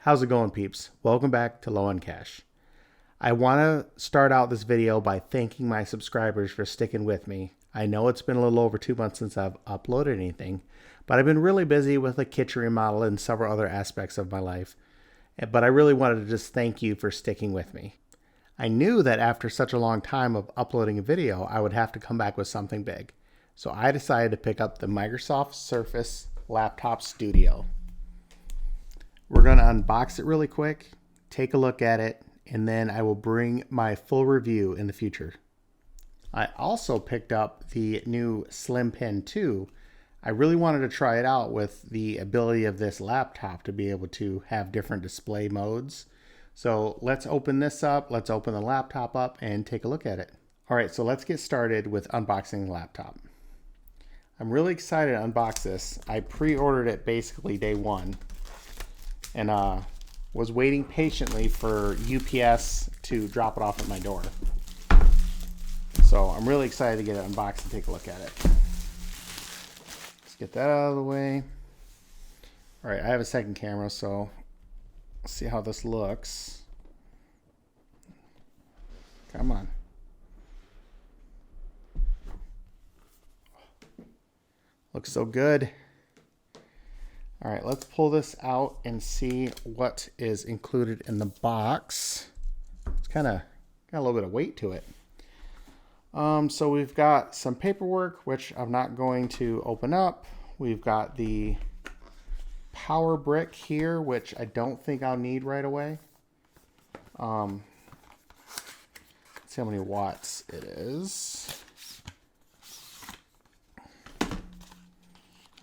How's it going, peeps? Welcome back to Low on Cash. I want to start out this video by thanking my subscribers for sticking with me. I know it's been a little over 2 months since I've uploaded anything, but I've been really busy with a kitchen remodel and several other aspects of my life. But I really wanted to just thank you for sticking with me. I knew that after such a long time of uploading a video, I would have to come back with something big. So I decided to pick up the Microsoft Surface Laptop Studio. We're going to unbox it really quick, take a look at it, and then I will bring my full review in the future. I also picked up the new Slim Pen 2. I really wanted to try it out with the ability of this laptop to be able to have different display modes. So let's open this up, let's open the laptop up and take a look at it. All right, so let's get started with unboxing the laptop. I'm really excited to unbox this. I pre-ordered it basically day one. And was waiting patiently for UPS to drop it off at my door. So I'm really excited to get it unboxed and take a look at it. Let's get that out of the way. All right, I have a second camera, so let's see how this looks. Come on. Looks so good. All right, let's pull this out and see what is included in the box. It's kind of got a little bit of weight to it. So we've got some paperwork, which I'm not going to open up. We've got the power brick here, which I don't think I'll need right away. Let's see how many watts it is.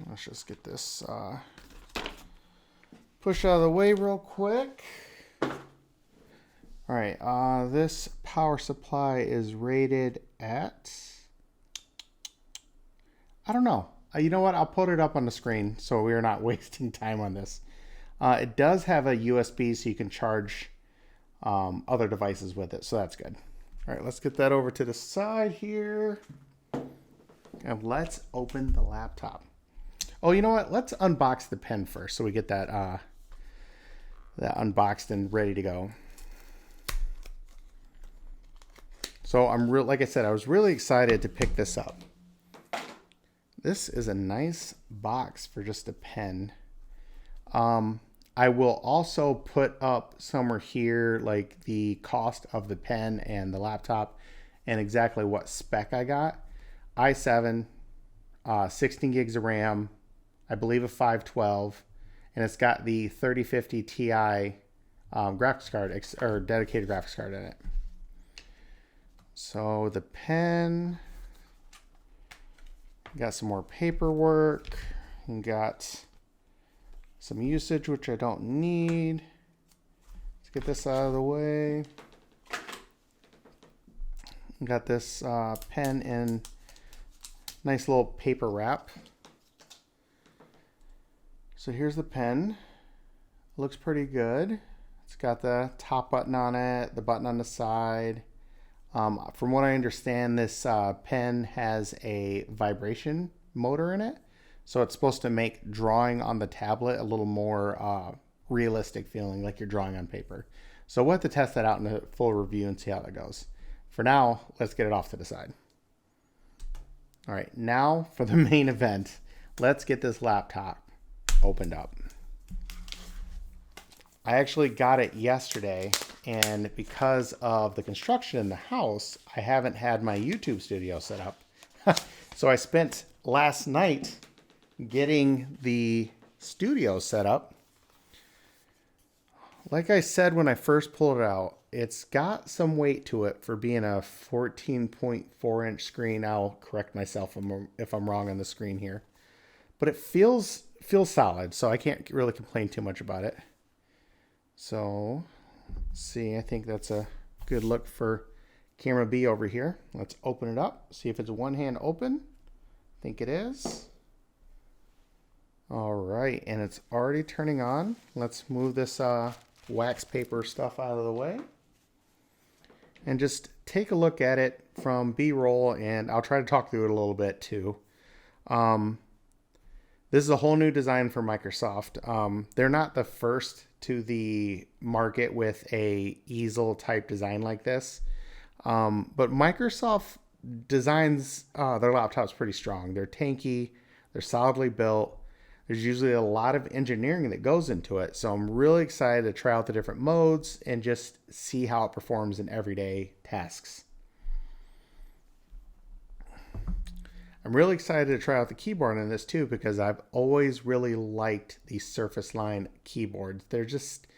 Let's just get this push out of the way real quick. All right, this power supply is rated at, I don't know. You know what? I'll put it up on the screen so we're not wasting time on this. It does have a USB so you can charge other devices with it, so that's good. All right, let's get that over to the side here. And let's open the laptop. Oh, you know what? Let's unbox the pen first so we get that that unboxed and ready to go. So like I said, I was really excited to pick this up. This is a nice box for just a pen. I will also put up somewhere here like the cost of the pen and the laptop and exactly what spec I got. i7, 16 gigs of RAM, I believe a 512, and it's got the 3050 Ti graphics card or dedicated graphics card in it. So the pen, got some more paperwork, and got some usage which I don't need. Let's get this out of the way. Got this pen in nice little paper wrap. So here's the pen. Looks pretty good. It's got the top button on it, the button on the side. From what I understand, this pen has a vibration motor in it. So it's supposed to make drawing on the tablet a little more realistic feeling, like you're drawing on paper. So we'll have to test that out in a full review and see how that goes. For now, let's get it off to the side. All right, now for the main event. Let's get this laptop opened up. I actually got it yesterday, and because of the construction in the house, I haven't had my YouTube studio set up. So I spent last night getting the studio set up. Like I said when I first pulled it out, it's got some weight to it for being a 14.4 inch screen. I'll correct myself if I'm wrong on the screen here. But it feels solid, so I can't really complain too much about it. So, let's see, I think that's a good look for camera B over here. Let's open it up, see if it's one hand open. I think it is. All right, and it's already turning on. Let's move this wax paper stuff out of the way and just take a look at it from B-roll, and I'll try to talk through it a little bit too. This is a whole new design for Microsoft. They're not the first to the market with a easel type design like this. But Microsoft designs their laptops pretty strong. They're tanky, they're solidly built. There's usually a lot of engineering that goes into it. So I'm really excited to try out the different modes and just see how it performs in everyday tasks. I'm really excited to try out the keyboard on this too, because I've always really liked the Surface Line keyboards. They're just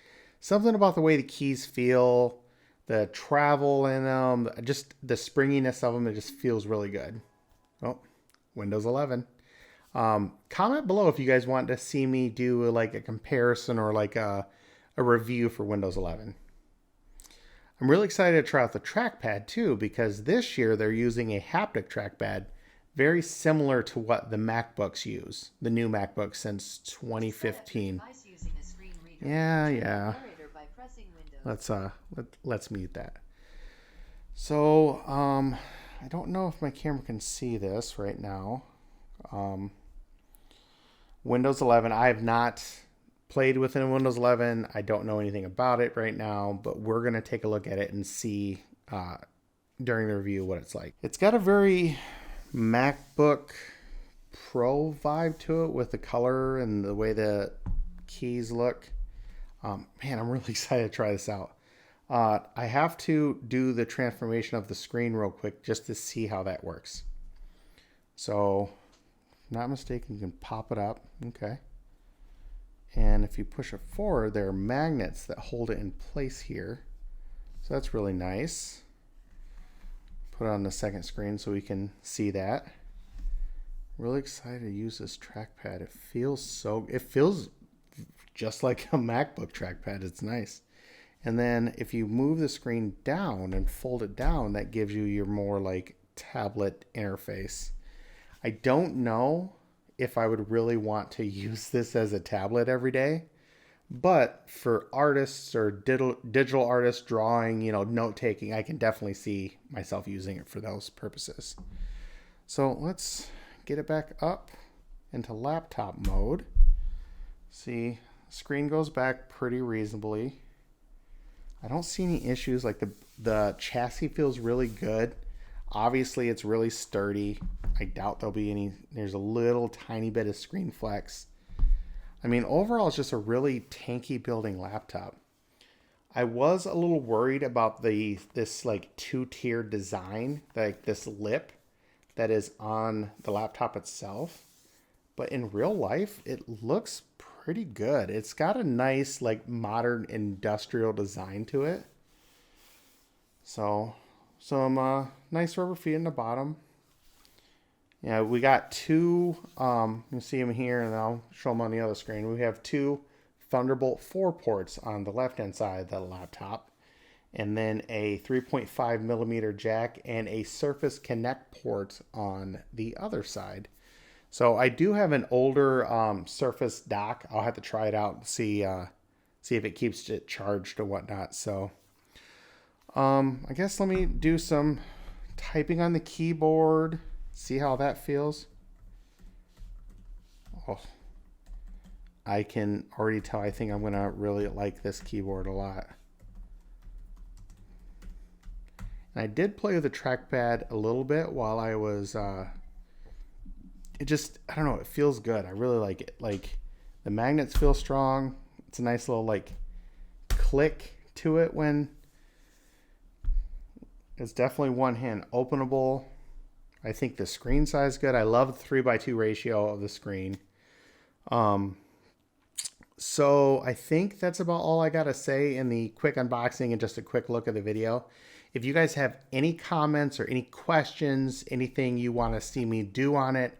something about the way the keys feel, the travel in them, just the springiness of them. It just feels really good. Oh, Windows 11. Comment below if you guys want to see me do like a comparison or like a review for Windows 11. I'm really excited to try out the trackpad too, because this year they're using a haptic trackpad very similar to what the MacBooks use, the new MacBooks since 2015. Yeah. Let's mute that. So, I don't know if my camera can see this right now. Windows 11, I have not played within Windows 11. I don't know anything about it right now, but we're going to take a look at it and see during the review what it's like. It's got a very MacBook Pro vibe to it with the color and the way the keys look. Man, I'm really excited to try this out. I have to do the transformation of the screen real quick just to see how that works. So, if I'm not mistaken, you can pop it up. Okay. And if you push it forward, there are magnets that hold it in place here. So that's really nice. Put it on the second screen so we can see that. Really excited to use this trackpad. It feels just like a MacBook trackpad. It's nice. And then if you move the screen down and fold it down, that gives you your more like tablet interface. I don't know if I would really want to use this as a tablet every day, but for artists or digital artists drawing, note taking, I can definitely see myself using it for those purposes. So let's get it back up into laptop mode. See, screen goes back pretty reasonably. I don't see any issues. Like the chassis feels really good. Obviously, it's really sturdy. I doubt there'll be any. There's a little tiny bit of screen flex. I mean, overall, it's just a really tanky building laptop. I was a little worried about this like two-tier design, like this lip that is on the laptop itself. But in real life, it looks pretty good. It's got a nice like modern industrial design to it. So some nice rubber feet in the bottom. Yeah, we got two, you can see them here and I'll show them on the other screen. We have two Thunderbolt 4 ports on the left-hand side of the laptop, and then a 3.5 millimeter jack and a Surface Connect port on the other side. So I do have an older Surface dock. I'll have to try it out and see if it keeps it charged or whatnot. So I guess let me do some typing on the keyboard. See how that feels. Oh, I can already tell I think I'm going to really like this keyboard a lot. And I did play with the trackpad a little bit while I was, I don't know, it feels good. I really like it. Like the magnets feel strong. It's a nice little like click to it when it's definitely one hand openable. I think the screen size is good. I love the 3:2 ratio of the screen. So I think that's about all I got to say in the quick unboxing and just a quick look at the video. If you guys have any comments or any questions, anything you want to see me do on it,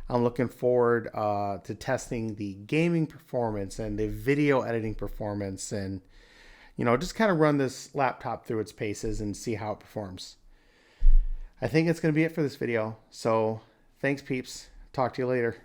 I'm looking forward to testing the gaming performance and the video editing performance and, just kind of run this laptop through its paces and see how it performs. I think it's going to be it for this video. So thanks, peeps. Talk to you later.